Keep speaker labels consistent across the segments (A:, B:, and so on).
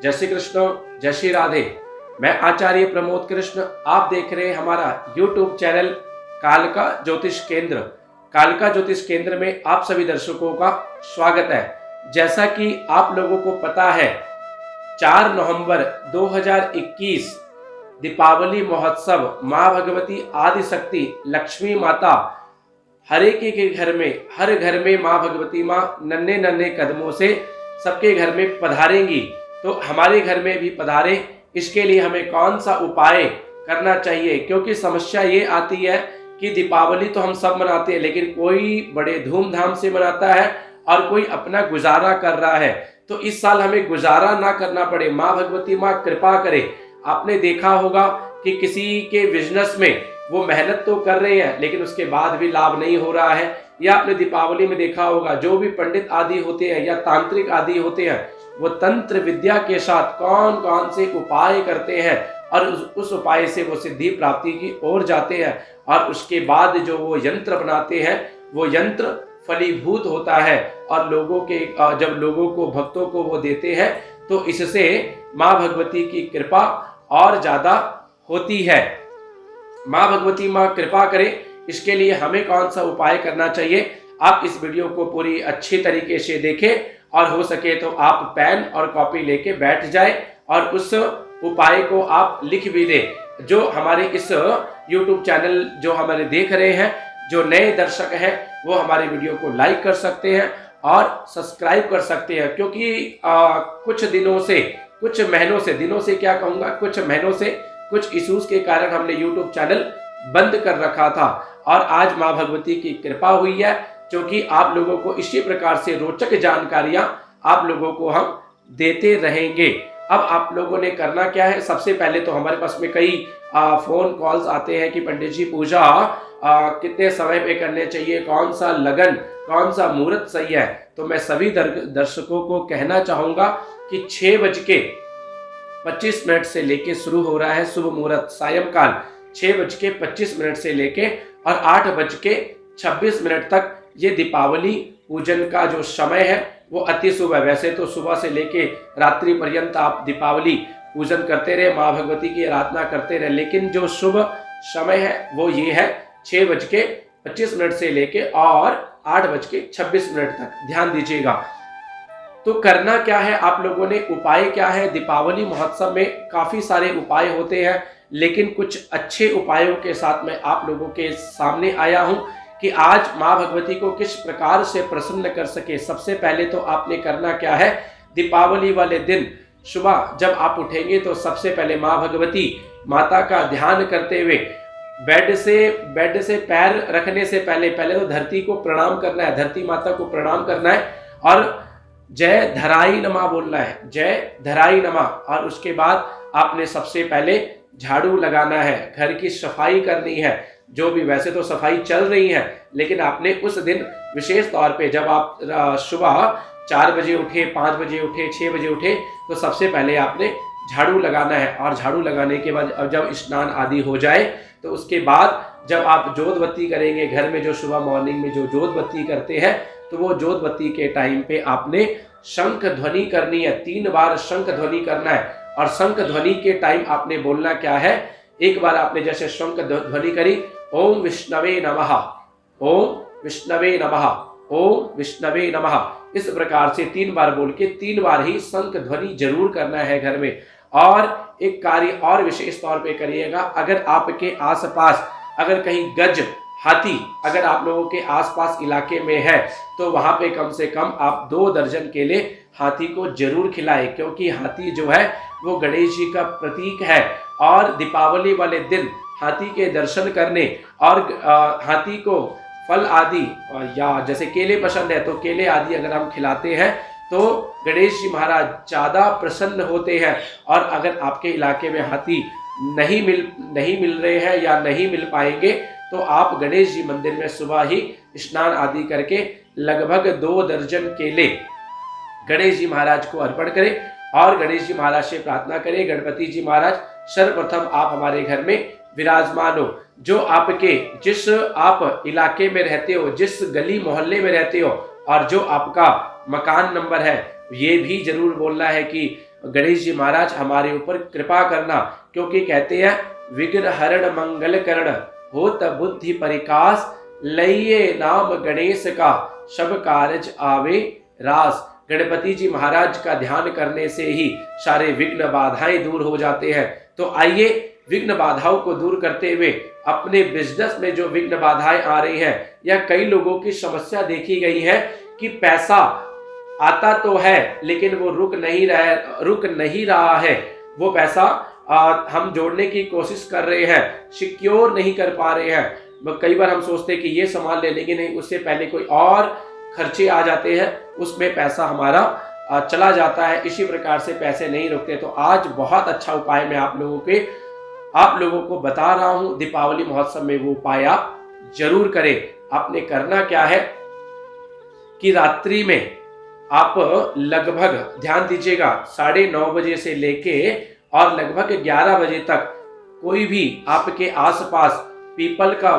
A: जय श्री कृष्ण, जय श्री राधे। मैं आचार्य प्रमोद कृष्ण, आप देख रहे हैं हमारा YouTube चैनल कालका ज्योतिष केंद्र। कालका ज्योतिष केंद्र में आप सभी दर्शकों का स्वागत है। जैसा कि आप लोगों को पता है, 4 नवंबर 2021 दीपावली महोत्सव माँ भगवती आदिशक्ति लक्ष्मी माता हर एक के घर में, हर घर में माँ भगवती माँ नन्हे नन्हे कदमों से सबके घर में पधारेंगी। तो हमारे घर में भी पधारे, इसके लिए हमें कौन सा उपाय करना चाहिए? क्योंकि समस्या ये आती है कि दीपावली तो हम सब मनाते हैं, लेकिन कोई बड़े धूमधाम से मनाता है और कोई अपना गुजारा कर रहा है। तो इस साल हमें गुजारा ना करना पड़े, माँ भगवती माँ कृपा करे। आपने देखा होगा कि किसी के बिजनेस में वो मेहनत तो कर रहे हैं, लेकिन उसके बाद भी लाभ नहीं हो रहा है। या आपने दीपावली में देखा होगा, जो भी पंडित आदि होते हैं या तांत्रिक आदि होते हैं, वो तंत्र विद्या के साथ कौन कौन से उपाय करते हैं और उस उपाय से वो सिद्धि प्राप्ति की ओर जाते हैं। और उसके बाद जो वो यंत्र बनाते हैं, वो यंत्र फलीभूत होता है और लोगों के जब लोगों को, भक्तों को वो देते हैं, तो इससे माँ भगवती की कृपा और ज्यादा होती है। माँ भगवती माँ कृपा करे, इसके लिए हमें कौन सा उपाय करना चाहिए? आप इस वीडियो को पूरी अच्छी तरीके से देखें और हो सके तो आप पेन और कॉपी लेके बैठ जाए और उस उपाय को आप लिख भी दें। जो हमारे इस YouTube चैनल जो हमारे देख रहे हैं, जो नए दर्शक हैं, वो हमारे वीडियो को लाइक कर सकते हैं और सब्सक्राइब कर सकते हैं। क्योंकि कुछ दिनों से, कुछ महीनों से, दिनों से क्या कहूँगा, कुछ महीनों से कुछ इश्यूज के कारण हमने YouTube चैनल बंद कर रखा था और आज माँ भगवती की कृपा हुई है, क्योंकि आप लोगों को इसी प्रकार से रोचक जानकारियां आप लोगों को हम देते रहेंगे। अब आप लोगों ने करना क्या है? सबसे पहले तो हमारे पास में कई फोन कॉल्स आते हैं कि पंडित जी पूजा कितने समय पे करने चाहिए, कौन सा लगन, कौन सा मुहूर्त सही है। तो मैं सभी दर्शकों को कहना चाहूंगा कि 6:25 से लेके शुरू हो रहा है शुभ मुहूर्त, सायंकाल 6:25 से लेके और 8:26 तक ये दीपावली पूजन का जो समय है वो अति शुभ है। वैसे तो सुबह से लेके रात्रि पर्यंत आप दीपावली पूजन करते रहे, माँ भगवती की आराधना करते रहे, लेकिन जो शुभ समय है वो ये है 6:25 से लेके और 8:26 तक। ध्यान दीजिएगा। तो करना क्या है आप लोगों ने, उपाय क्या है? दीपावली महोत्सव में काफी सारे उपाय होते हैं, लेकिन कुछ अच्छे उपायों के साथ मैं आप लोगों के सामने आया हूं कि आज माँ भगवती को किस प्रकार से प्रसन्न कर सके। सबसे पहले तो आपने करना क्या है? दीपावली वाले दिन सुबह जब आप उठेंगे तो सबसे पहले माँ भगवती माता का ध्यान करते हुए बेड से पैर रखने से पहले तो धरती को प्रणाम करना है, धरती माता को प्रणाम करना है और जय धराई नमा बोलना है, जय धराई नमा। और उसके बाद आपने सबसे पहले झाड़ू लगाना है, घर की सफाई करनी है। जो भी, वैसे तो सफाई चल रही है, लेकिन आपने उस दिन विशेष तौर पे जब आप सुबह 4 बजे उठे, 5 बजे उठे, 6 बजे उठे, तो सबसे पहले आपने झाड़ू लगाना है। और झाड़ू लगाने के बाद जब स्नान आदि हो जाए, तो उसके बाद जब आप जोत बत्ती करेंगे घर में, जो सुबह मॉर्निंग में जो जोत बत्ती करते हैं, तो वो जोत बत्ती के टाइम पे आपने शंख ध्वनि करनी है। 3 बार शंख ध्वनि करना है और शंख ध्वनि के टाइम आपने बोलना क्या है? एक बार आपने जैसे शंख ध्वनि करी, ओम विष्णवे नमः, ओम विष्णवे नमः, ओम विष्णवे नमः, इस प्रकार से 3 बार बोल के 3 बार ही शंख ध्वनि जरूर करना है घर में। और एक कार्य और विशेष तौर पे करिएगा, अगर आपके आसपास अगर कहीं गज, हाथी अगर आप लोगों के आसपास इलाके में है, तो वहां पे कम से कम आप 2 दर्जन केले हाथी को जरूर खिलाएं, क्योंकि हाथी जो है वो गणेश जी का प्रतीक है। और दीपावली वाले दिन हाथी के दर्शन करने और हाथी को फल आदि या जैसे केले पसंद है तो केले आदि अगर हम खिलाते हैं तो गणेश जी महाराज ज्यादा प्रसन्न होते हैं। और अगर आपके इलाके में हाथी नहीं मिल रहे हैं या नहीं मिल पाएंगे, तो आप गणेश जी मंदिर में सुबह ही स्नान आदि करके लगभग 2 दर्जन केले गणेश जी महाराज को अर्पण करें और गणेश जी महाराज से प्रार्थना करें, गणपति जी महाराज सर्वप्रथम आप हमारे घर में विराजमान हो। जो आपके, जिस आप इलाके में रहते हो, जिस गली मोहल्ले में रहते हो और जो आपका मकान नंबर है, ये भी जरूर बोलना है कि गणेश जी महाराज हमारे ऊपर कृपा करना, क्योंकि कहते हैं विघ्न हरण मंगल करण होत बुद्धि परिकास, लइये नाम गणेश का सब कारज आवे रास। गणपति जी महाराज का ध्यान करने से ही सारे विघ्न बाधाएं दूर हो जाते हैं। तो आइए विघ्न बाधाओं को दूर करते हुए अपने बिजनेस में जो विघ्न बाधाएं आ रही हैं, या कई लोगों की समस्या देखी गई है कि पैसा आता तो है लेकिन वो रुक नहीं रहा है, वो पैसा हम जोड़ने की कोशिश कर रहे हैं, सिक्योर नहीं कर पा रहे हैं। कई बार हम सोचते हैं कि ये सामान ले लेंगे, नहीं उससे पहले कोई और खर्चे आ जाते हैं, उसमें पैसा हमारा चला जाता है। इसी प्रकार से पैसे नहीं रुकते। तो आज बहुत अच्छा उपाय मैं आप लोगों को बता रहा हूं। दीपावली महोत्सव में वो उपाय आप जरूर करें। आपने करना क्या है कि रात्रि में आप लगभग ध्यान दीजिएगा 9:30 बजे से लेके और लगभग 11 बजे तक कोई भी आपके आसपास पीपल का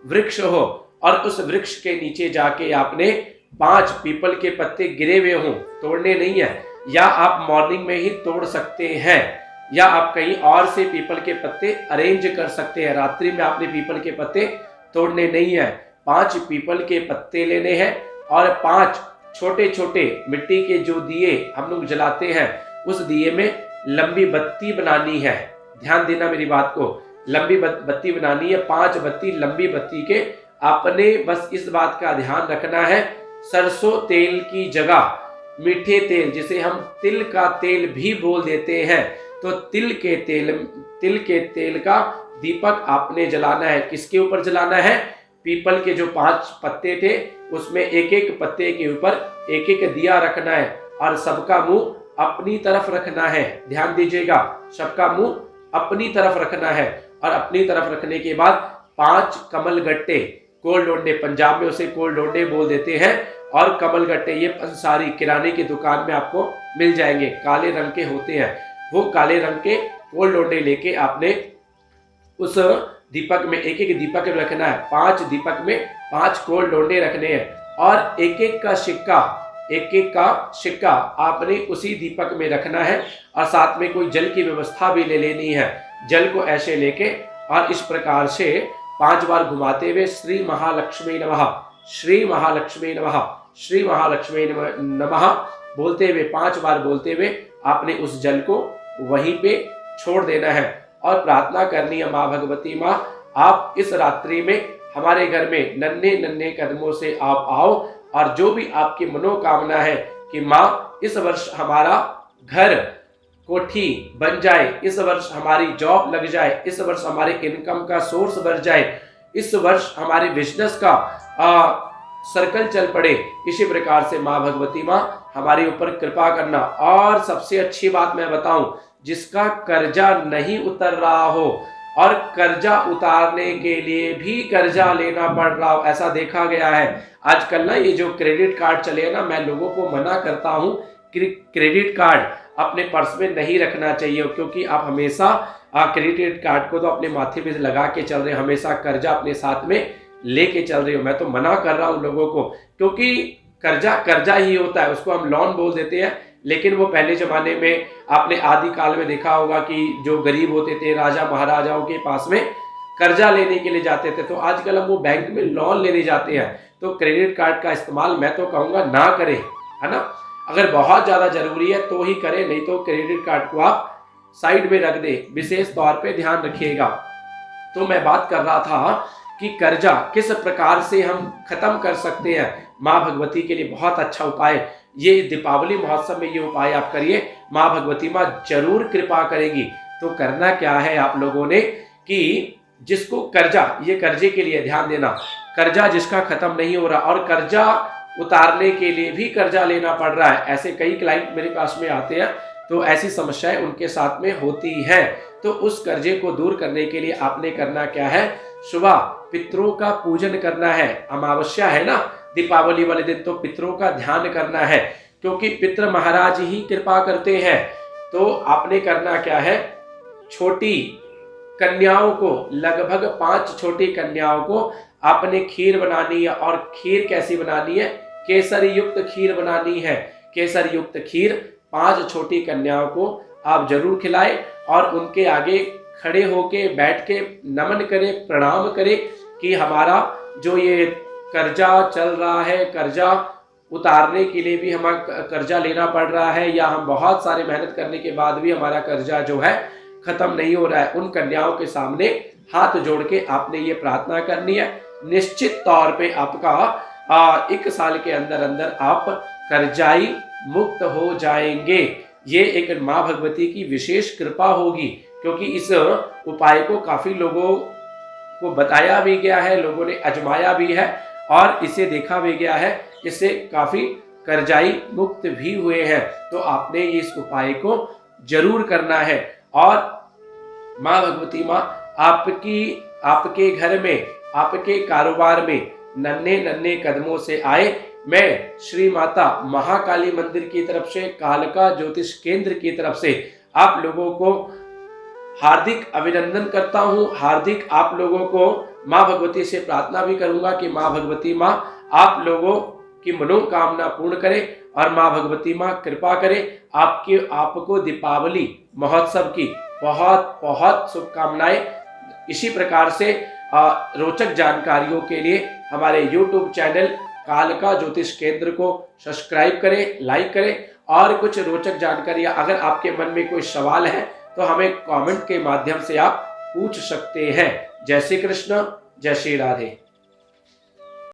A: वृक्ष हो और उस वृक्ष के नीचे जाके आपने 5 पीपल के पत्ते गिरे हुए हों, तोड़ने नहीं है, या आप मॉर्निंग में ही तोड़ सकते हैं, या आप कहीं और से पीपल के पत्ते अरेंज कर सकते हैं। रात्रि में आपने पीपल के पत्ते तोड़ने नहीं है। 5 पीपल के पत्ते लेने हैं और 5 छोटे छोटे मिट्टी के जो दिए हम लोग जलाते हैं, उस दिए में लंबी बत्ती बनानी है। ध्यान देना मेरी बात को, लंबी बत्ती बनानी है। 5 बत्ती लंबी बत्ती के आपने बस इस बात का ध्यान रखना है, सरसों तेल की जगह मीठे तेल, जिसे हम तिल का तेल भी बोल देते हैं, तो तिल के तेल का दीपक आपने जलाना है। किसके ऊपर जलाना है? पीपल के जो 5 पत्ते थे उसमें एक एक पत्ते के ऊपर एक एक दिया रखना है और सबका मुंह अपनी तरफ रखना है। ध्यान दीजिएगा, सबका मुंह अपनी तरफ रखना है। और अपनी तरफ रखने के बाद 5 कमल गट्टे, कोलडोंडे, पंजाब में उसे कोलडोंडे बोल देते हैं, और कमल गट्टे ये सारी किराने की दुकान में आपको मिल जाएंगे, काले रंग के होते हैं। वो काले रंग के कोलडोंडे लेके आपने उस दीपक में एक एक दीपक में रखना है। 5 दीपक में 5 कोलडोंडे रखने हैं और एक एक का सिक्का आपने उसी दीपक में रखना है। और साथ में कोई जल की व्यवस्था भी ले लेनी है। जल को ऐसे लेके और इस प्रकार से 5 बार घुमाते हुए श्री महालक्ष्मी नमः, श्री महालक्ष्मी नमः, श्री महालक्ष्मी नमः बोलते हुए 5 बार बोलते हुए आपने उस जल को वहीं पे छोड़ देना है और प्रार्थना करनी है, माँ भगवती माँ आप इस रात्रि में हमारे घर में नन्हे नन्हे कदमों से आप आओ और जो भी आपकी मनोकामना है कि माँ इस वर्ष हमारा घर कोठी बन जाए, इस वर्ष हमारी जॉब लग जाए, इस वर्ष हमारे इनकम का सोर्स बढ़ जाए, इस वर्ष हमारे बिजनेस का सर्कल चल पड़े। इसी प्रकार से माँ भगवती माँ हमारे ऊपर कृपा करना। और सबसे अच्छी बात मैं बताऊं, जिसका कर्जा नहीं उतर रहा हो और कर्जा उतारने के लिए भी कर्जा लेना पड़ रहा हो, ऐसा देखा गया है। आजकल ना ये जो क्रेडिट कार्ड चले ना, मैं लोगों को मना करता हूं कि क्रेडिट कार्ड अपने पर्स में नहीं रखना चाहिए, क्योंकि आप हमेशा क्रेडिट कार्ड को तो अपने माथे पे लगा के चल रहे हो, हमेशा कर्जा अपने साथ में लेके चल रहे हो। मैं तो मना कर रहा हूं लोगों को, क्योंकि कर्जा ही होता है, उसको हम लोन बोल देते हैं। लेकिन वो पहले जमाने में आपने आदि काल में देखा होगा कि जो गरीब होते थे, राजा महाराजाओं के पास में कर्जा लेने के लिए जाते थे, तो आजकल हम वो बैंक में लोन लेने जाते हैं। तो क्रेडिट कार्ड का इस्तेमाल मैं तो कहूँगा ना करें, है ना। अगर बहुत ज़्यादा जरूरी है तो ही करें, नहीं तो क्रेडिट कार्ड को आप साइड में रख दे। विशेष तौर पे ध्यान रखिएगा। तो मैं बात कर रहा था कि कर्जा किस प्रकार से हम खत्म कर सकते हैं। माँ भगवती के लिए बहुत अच्छा उपाय, ये दीपावली महोत्सव में ये उपाय आप करिए, माँ भगवती माँ जरूर कृपा करेगी। तो करना क्या है आप लोगों ने कि जिसको कर्जा, ये कर्जे के लिए ध्यान देना, कर्जा जिसका खत्म नहीं हो रहा और कर्जा उतारने के लिए भी कर्जा लेना पड़ रहा है, ऐसे कई क्लाइंट मेरे पास में आते हैं, तो ऐसी समस्याएं उनके साथ में होती है। तो उस कर्जे को दूर करने के लिए आपने करना क्या है, सुबह पितरों का पूजन करना है। अमावस्या है ना दीपावली वाले दिन, तो पितरों का ध्यान करना है, क्योंकि पितृ महाराज ही कृपा करते हैं। तो आपने करना क्या है, छोटी कन्याओं को, लगभग 5 छोटी कन्याओं को आपने खीर बनानी है। और खीर कैसी बनानी है, केसर युक्त खीर बनानी है। केसर युक्त खीर 5 छोटी कन्याओं को आप जरूर खिलाएं और उनके आगे खड़े होके बैठ के नमन करें, प्रणाम करें कि हमारा जो ये कर्जा चल रहा है, कर्जा उतारने के लिए भी हमें कर्जा लेना पड़ रहा है, या हम बहुत सारे मेहनत करने के बाद भी हमारा कर्जा जो है खत्म नहीं हो रहा है, उन कन्याओं के सामने हाथ जोड़ के आपने ये प्रार्थना करनी है। निश्चित तौर पे आपका 1 साल के अंदर अंदर आप कर्जाई मुक्त हो जाएंगे। ये एक माँ भगवती की विशेष कृपा होगी, क्योंकि इस उपाय को काफी लोगों को बताया भी गया है, लोगों ने आजमाया भी है और इसे देखा भी गया है, इससे काफी कर्जाई मुक्त भी हुए हैं। तो आपने इस उपाय को जरूर करना है। और माँ भगवती माँ आपके घर में, आपके कारोबार में नन्हे नन्हे कदमों से आए। मैं श्री माता महाकाली मंदिर की तरफ से, कालका ज्योतिष केंद्र की तरफ से आप लोगों को हार्दिक अभिनंदन करता हूं। हार्दिक आप लोगों को माँ भगवती से प्रार्थना भी करूंगा कि माँ भगवती माँ आप लोगों की मनोकामना पूर्ण करे और माँ भगवती माँ कृपा करे। आपको दीपावली महोत्सव की बहुत बहुत शुभकामनाएं। इसी प्रकार से रोचक जानकारियों के लिए हमारे YouTube चैनल कालका ज्योतिष केंद्र को सब्सक्राइब करें, लाइक करें। और कुछ रोचक जानकारियां अगर आपके मन में कोई सवाल है तो हमें कमेंट के माध्यम से आप पूछ सकते हैं। जय श्री कृष्ण, जय श्री राधे।